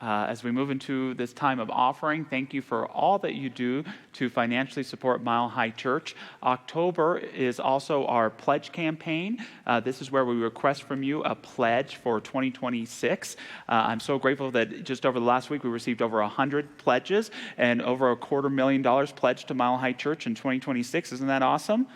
D: As we move into this time of offering, thank you for all that you do to financially support Mile High Church. October is also our pledge campaign. This is where we request from you a pledge for 2026. I'm so grateful that just over the last week we received over 100 pledges and over $250,000 pledged to Mile High Church in 2026. Isn't that awesome?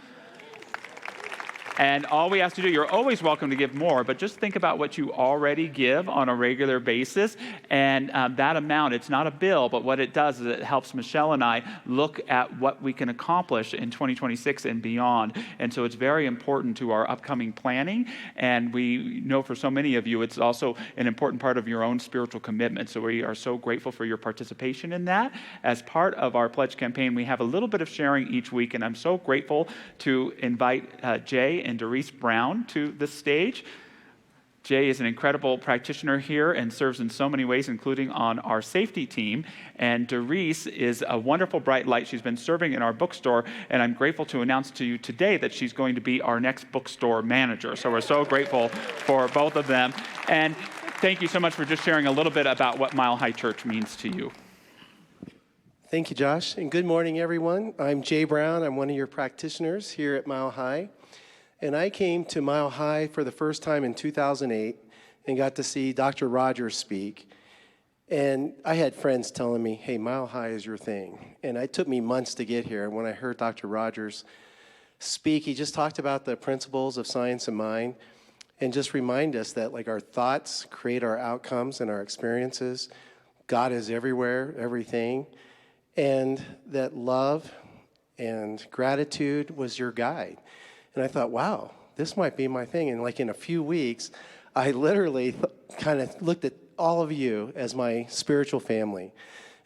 D: And all we ask you to do, you're always welcome to give more, but just think about what you already give on a regular basis. And that amount, it's not a bill, but what it does is it helps Michelle and I look at what we can accomplish in 2026 and beyond. And so it's very important to our upcoming planning. And we know for so many of you, it's also an important part of your own spiritual commitment. So we are so grateful for your participation in that. As part of our pledge campaign, we have a little bit of sharing each week, and I'm so grateful to invite Jay and Doris Brown to the stage. Jay is an incredible practitioner here and serves in so many ways, including on our safety team. And Doris is a wonderful bright light. She's been serving in our bookstore, and I'm grateful to announce to you today that she's going to be our next bookstore manager. So we're so grateful for both of them. And thank you so much for just sharing a little bit about what Mile High Church means to you.
H: Thank you, Josh, and good morning, everyone. I'm Jay Brown. I'm one of your practitioners here at Mile High. And I came to Mile High for the first time in 2008 and got to see Dr. Rogers speak. And I had friends telling me, hey, Mile High is your thing. And it took me months to get here. And when I heard Dr. Rogers speak, he just talked about the principles of science and mind and just remind us that like our thoughts create our outcomes and our experiences. God is everywhere, everything. And that love and gratitude was your guide. And I thought, wow, this might be my thing. And like in a few weeks, I literally kind of looked at all of you as my spiritual family.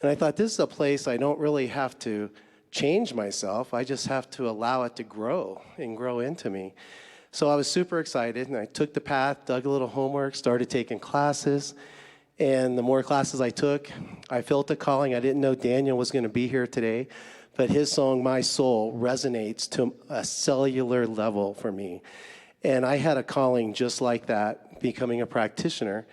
H: And I thought, this is a place I don't really have to change myself. I just have to allow it to grow and grow into me. So I was super excited, and I took the path, dug a little homework, started taking classes. And the more classes I took, I felt a calling. I didn't know Daniel was going to be here today. But his song, My Soul, resonates to a cellular level for me. And I had a calling just like that, becoming a practitioner.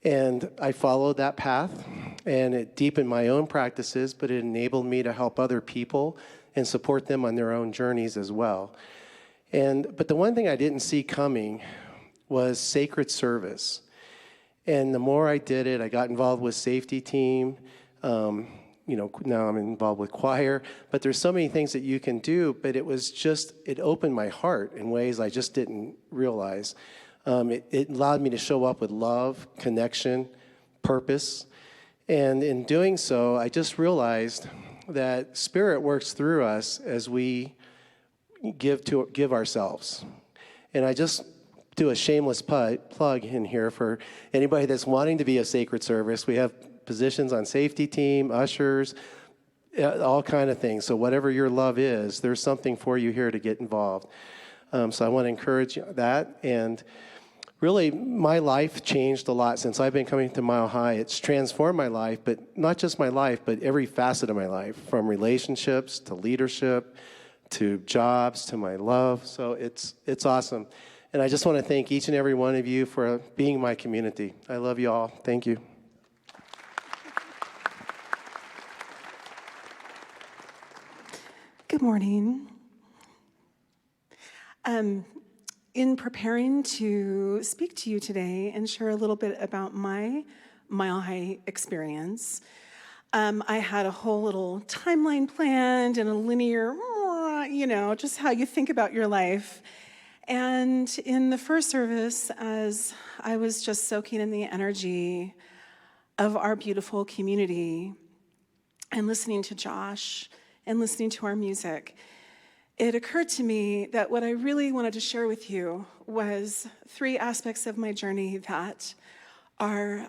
H: And I followed that path, and it deepened my own practices, but it enabled me to help other people and support them on their own journeys as well. But the one thing I didn't see coming was sacred service. And the more I did it, I got involved with safety team. Now I'm involved with choir. But there's so many things that you can do, but it opened my heart in ways I just didn't realize. It allowed me to show up with love, connection, purpose. And in doing so, I just realized that Spirit works through us as we give ourselves. And I just do a shameless plug in here for anybody that's wanting to be a sacred service. We have positions on safety team, ushers, all kind of things. So whatever your love is, there's something for you here to get involved. So I want to encourage that. And really, my life changed a lot since I've been coming to Mile High. It's transformed my life, but not just my life, but every facet of my life, from relationships to leadership to jobs to my love. So it's awesome. And I just want to thank each and every one of you for being my community. I love you all. Thank you.
I: Good morning. In preparing to speak to you today and share a little bit about my Mile High experience, I had a whole little timeline planned and a linear, just how you think about your life. And in the first service, as I was just soaking in the energy of our beautiful community and listening to Josh and listening to our music, it occurred to me that what I really wanted to share with you was 3 aspects of my journey that are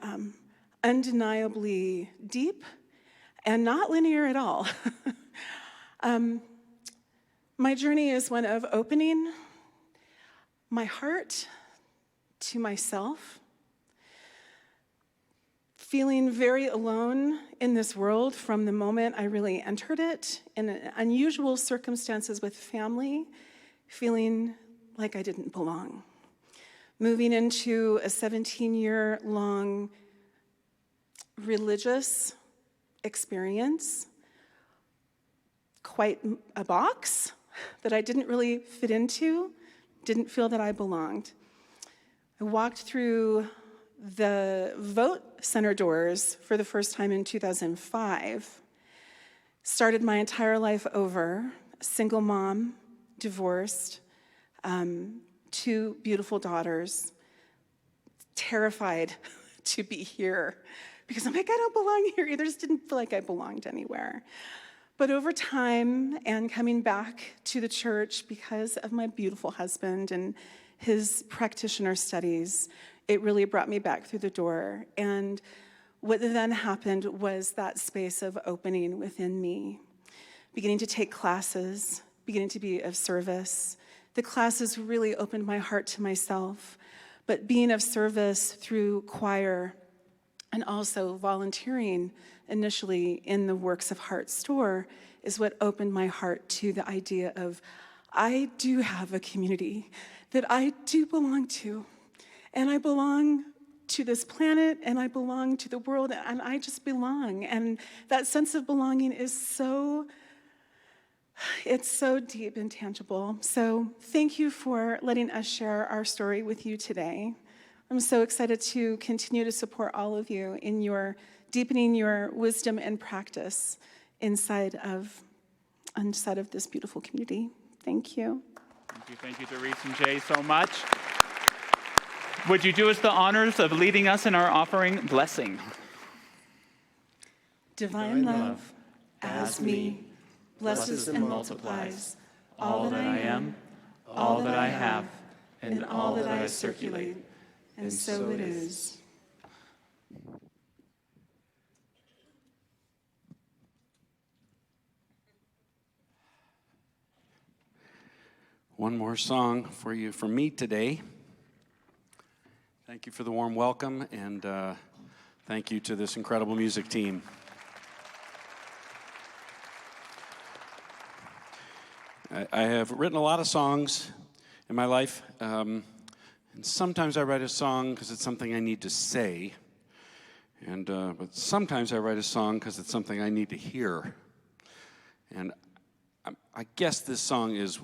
I: undeniably deep and not linear at all. My journey is one of opening my heart to myself, feeling very alone in this world from the moment I really entered it, in unusual circumstances with family, feeling like I didn't belong. Moving into a 17-year-long religious experience, quite a box that I didn't really fit into, didn't feel that I belonged. I walked through the vote center doors for the first time in 2005, started my entire life over, single mom, divorced, 2 beautiful daughters, terrified to be here because I'm like, I don't belong here. I just didn't feel like I belonged anywhere. But over time and coming back to the church because of my beautiful husband and his practitioner studies, it really brought me back through the door. And what then happened was that space of opening within me, beginning to take classes, beginning to be of service. The classes really opened my heart to myself, but being of service through choir and also volunteering initially in the Works of Heart store is what opened my heart to the idea of I do have a community that I do belong to. And I belong to this planet, and I belong to the world, and I just belong. And that sense of belonging is it's so deep and tangible. So thank you for letting us share our story with you today. I'm so excited to continue to support all of you in your deepening your wisdom and practice inside of this beautiful community. Thank you.
D: Thank you, Doris and Jay, so much. Would you do us the honors of leading us in our offering blessing?
I: Divine love, as me, blesses and multiplies all that I am, all that I have, and all that I circulate, and so it is.
C: One more song for you from me today. Thank you for the warm welcome, and thank you to this incredible music team. I have written a lot of songs in my life, and sometimes I write a song because it's something I need to say, but sometimes I write a song because it's something I need to hear. And I guess this song is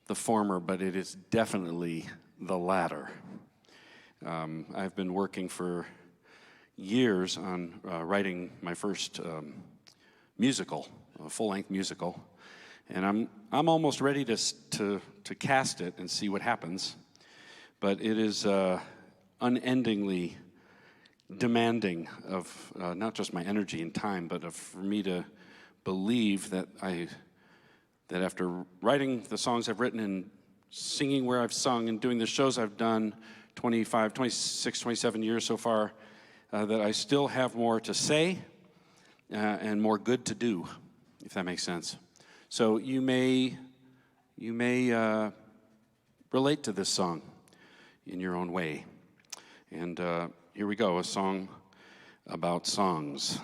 C: the former, but it is definitely the latter. I've been working for years on writing my first musical, a full-length musical, and I'm almost ready to cast it and see what happens. But it is unendingly demanding of not just my energy and time, but for me to believe that after writing the songs I've written and singing where I've sung and doing the shows I've done 25, 26, 27 years so far, that I still have more to say and more good to do, if that makes sense. So you may relate to this song in your own way. And here we go, a song about songs.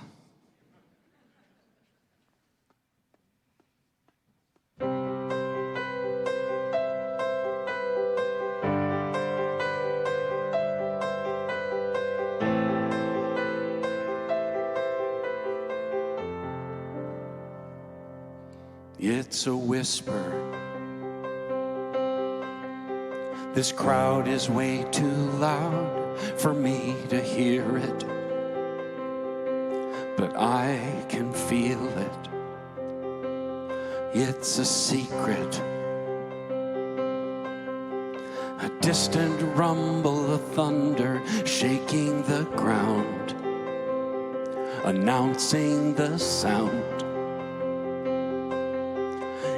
C: It's a whisper. This crowd is way too loud for me to hear it, but I can feel it. It's a secret, a distant rumble of thunder shaking the ground, announcing the sound.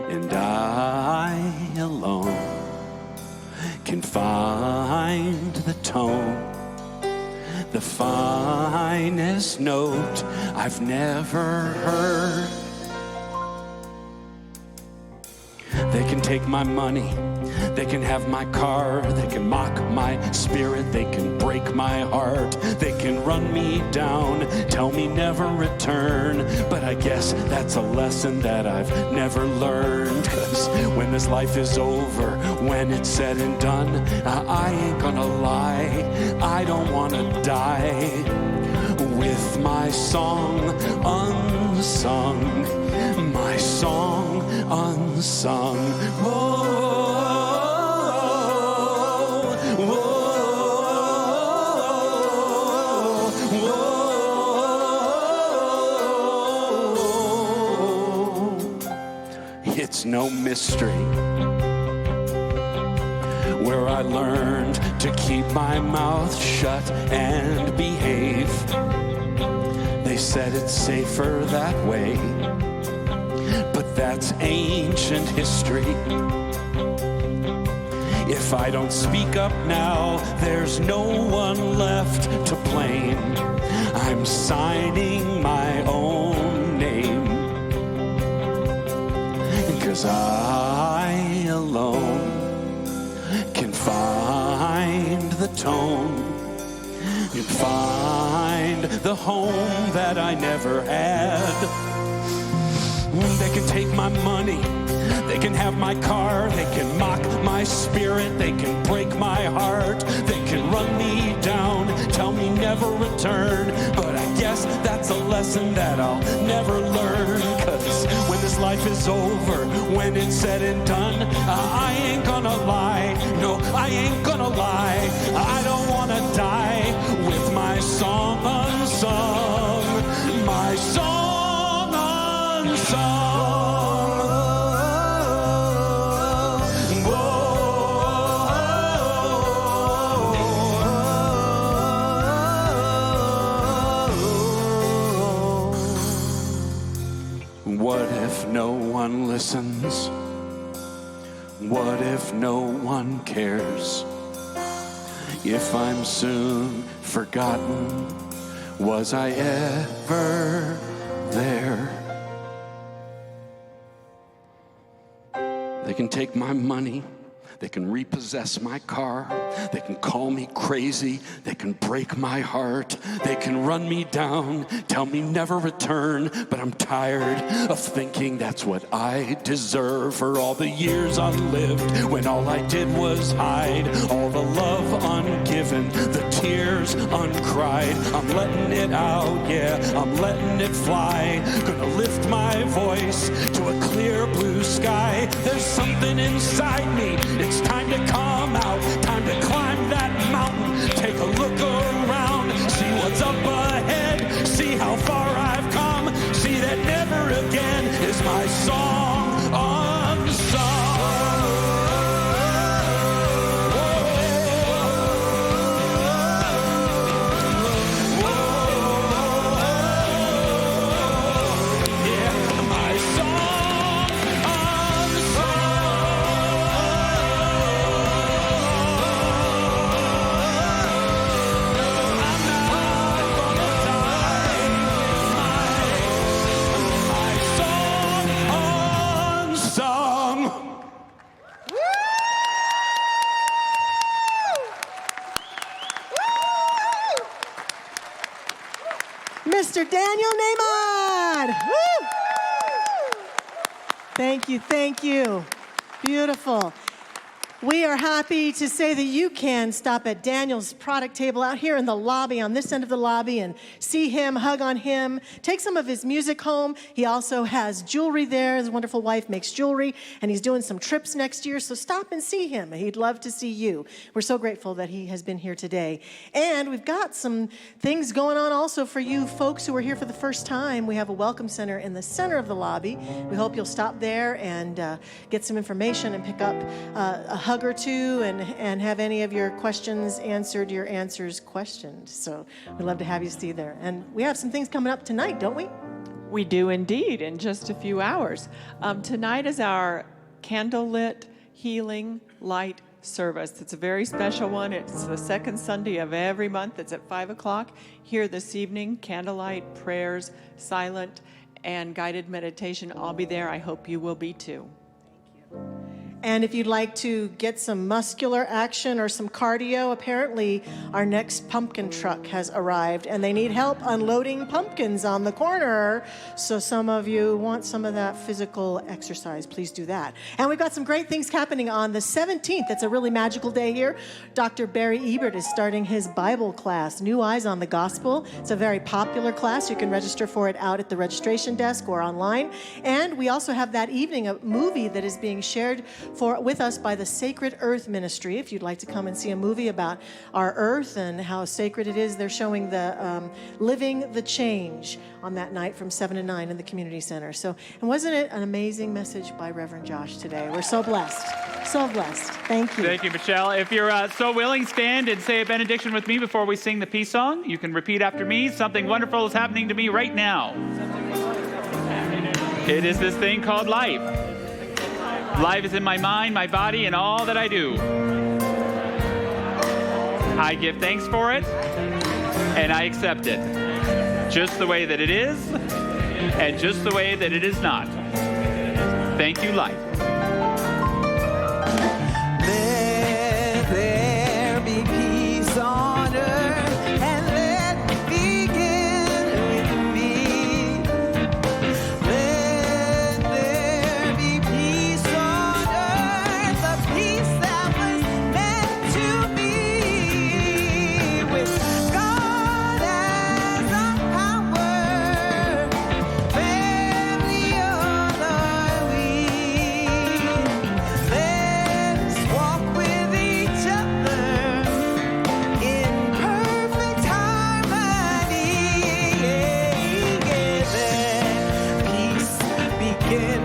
C: And I alone can find the tone, the finest note I've never heard. They can take my money, they can have my car, they can mock my spirit, they can break my heart, they can run me down, tell me never return. But I guess that's a lesson that I've never learned, 'cause when this life is over, when it's said and done, I ain't gonna lie, I don't wanna die with my song unsung, my song unsung. Whoa, whoa, whoa. It's no mystery where I learned to keep my mouth shut and behave. They said it's safer that way, but that's ancient history. If I don't speak up now, there's no one left to blame. I'm signing my own name, 'cause I alone can find the tone and find the home that I never had. They can take my money, they can have my car, they can mock my spirit, they can break my heart, they can run me down, tell me never return. But I guess that's a lesson that I'll never learn, 'cause when this life is over, when it's said and done, I ain't gonna lie, no, I ain't gonna lie, I don't wanna die with my song unsung, my song unsung. What if no one listens? What if no one cares? If I'm soon forgotten, was I ever there? They can take my money, they can repossess my car, they can call me crazy, they can break my heart, they can run me down, tell me never return. But I'm tired of thinking that's what I deserve for all the years unlived, when all I did was hide, all the love ungiven, the tears uncried. I'm letting it out, yeah, I'm letting it fly, gonna lift my voice to a clear blue sky. There's something inside me, it's time to come out, time to climb that mountain, take my song unsung. Yeah, my song unsung.
J: Mr. Daniel Nahmod. Woo! Thank you. Beautiful. We are happy to say that you can stop at Daniel's product table out here in the lobby, on this end of the lobby, and see him, hug on him, take some of his music home. He also has jewelry there. His wonderful wife makes jewelry, and he's doing some trips next year, so stop and see him. He'd love to see you. We're so grateful that he has been here today. And we've got some things going on also for you folks who are here for the first time. We have a welcome center in the center of the lobby. We hope you'll stop there and get some information and pick up a hug or two and have any of your questions answered, your answers questioned. So we'd love to have you see there. And we have some things coming up tonight, don't we?
F: We do indeed, in just a few hours. Tonight is our candlelit healing light service. It's a very special one. It's the second Sunday of every month. It's at 5 o'clock here this evening. Candlelight, prayers, silent, and guided meditation. I'll be there. I hope you will be too.
J: And if you'd like to get some muscular action or some cardio, apparently our next pumpkin truck has arrived and they need help unloading pumpkins on the corner. So some of you want some of that physical exercise, please do that. And we've got some great things happening on the 17th. It's a really magical day here. Dr. Barry Ebert is starting his Bible class, New Eyes on the Gospel. It's a very popular class. You can register for it out at the registration desk or online. And we also have that evening a movie that is being shared with us by the Sacred Earth Ministry. If you'd like to come and see a movie about our earth and how sacred it is, they're showing the Living the Change on that night from 7 to 9 in the community center. So, and wasn't it an amazing message by Reverend Josh today? We're so blessed. So blessed. Thank you.
D: Thank you, Michelle. If you're so willing, stand and say a benediction with me before we sing the peace song. You can repeat after me. Something wonderful is happening to me right now. It is this thing called life. Life is in my mind, my body, and all that I do. I give thanks for it, and I accept it. Just the way that it is, and just the way that it is not. Thank you, life.
E: Let there be peace on earth, and let it begin with me. Let there be peace on earth, a peace that was meant to be, with God as our power, family all are we. Let's walk with each other in perfect harmony. Let peace begin